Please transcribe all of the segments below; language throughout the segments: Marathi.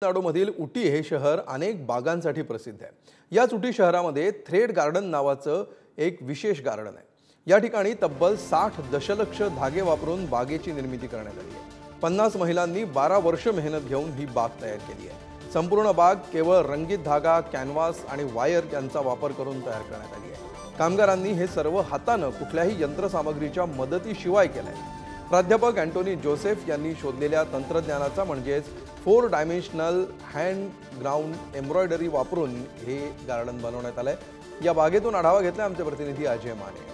तामिळनाडूमधील उटी हे शहर अनेक बागांसाठी प्रसिद्ध आहे। याच उटी शहरामध्ये थ्रेड गार्डन नावाचं एक विशेष गार्डन आहे। या ठिकाणी तब्बल 60 दशलक्ष धागे वापरून बागेची निर्मिती करण्यात आली आहे। 50 महिलांनी 12 वर्ष मेहनत घेऊन ही बाग तयार केली आहे। संपूर्ण बाग केवळ रंगीत धागा, कॅनव्हास आणि वायर यांचा वापर करून तयार करण्यात आली आहे। कामगारांनी हे सर्व हाताने कुठल्याही यंत्रसामग्रीच्या मदतीशिवाय केले आहे। प्राध्यापक अँटोनी जोसेफ यांनी शोधलेल्या तंत्रज्ञानाचा म्हणजेच 4 डायमेन्शनल हँड ग्राउंड एम्ब्रॉयडरी वापरून हे गार्डन बनवण्यात आलंय। या बागेतून आढावा घेतला आमचे प्रतिनिधी अजय माने।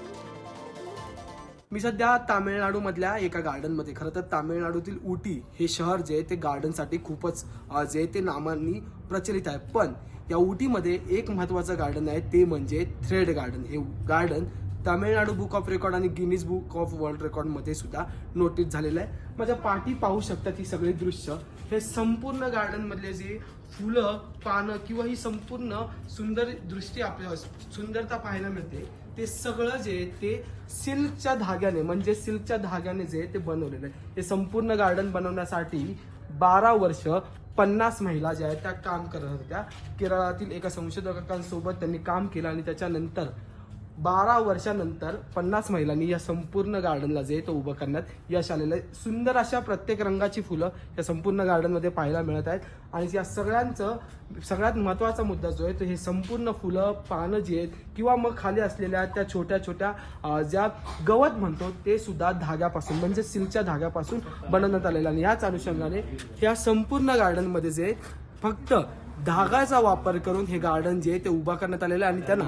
मी सध्या तामिळनाडूमधल्या एका गार्डनमध्ये, खरं तर तामिळनाडूतील उटी हे शहर जे ते गार्डनसाठी खूपच जे ते नामांनी प्रचलित आहे। पण या उटीमध्ये एक महत्त्वाचं गार्डन आहे, ते म्हणजे थ्रेड गार्डन। हे garden Tamil Nadu book of record आणि Guinness book of world record मध्ये सुद्धा नोटीस झालेलं आहे। माझ्या पाठी पाहू शकता ही सगळी दृश्य, हे संपूर्ण गार्डन मधले जे फुलं, पानं किंवा ही संपूर्ण सुंदर दृष्टी आपल्याला सुंदरता पाहायला मिळते, ते सगळं जे ते सिल्कच्या धाग्याने म्हणजे सिल्कच्या धाग्याने जे ते बनवलेलं आहे। हे संपूर्ण गार्डन बनवण्यासाठी 12 वर्ष 50 महिला ज्या आहेत त्या काम करत होत्या। केरळातील एका संशोधकांसोबत त्यांनी काम केलं आणि त्याच्यानंतर 12 वर्षानंतर 50 महिलांनी या संपूर्ण गार्डनला जे तो उभं करण्यात यश आलेलं आहे। सुंदर अशा प्रत्येक रंगाची फुलं या संपूर्ण गार्डनमध्ये पाहायला मिळत आहेत। आणि या सगळ्यांचं सगळ्यात महत्त्वाचा मुद्दा जो आहे तो हे संपूर्ण फुलं, पानं जी आहेत किंवा मग खाली असलेल्या त्या छोट्या छोट्या ज्या गवत म्हणतो ते सुद्धा धाग्यापासून म्हणजे सिल्कच्या धाग्यापासून बनवण्यात आलेलं। आणि याच अनुषंगाने या संपूर्ण गार्डनमध्ये जे फक्त धागाचा वापर करून हे गार्डन जे ते उभा करण्यात आलेलं आहे आणि त्यांना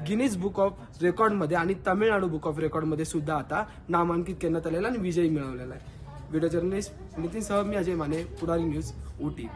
गिनीज बुक ऑफ रेकॉर्डमध्ये आणि तामिळनाडू बुक ऑफ रेकॉर्डमध्ये सुद्धा आता नामांकित करण्यात आलेलं आणि विजयी मिळवलेला आहे। व्हिडिओ जर्नलिस्ट नितीन सह मी अजय माने, पुढारी न्यूज, उटी।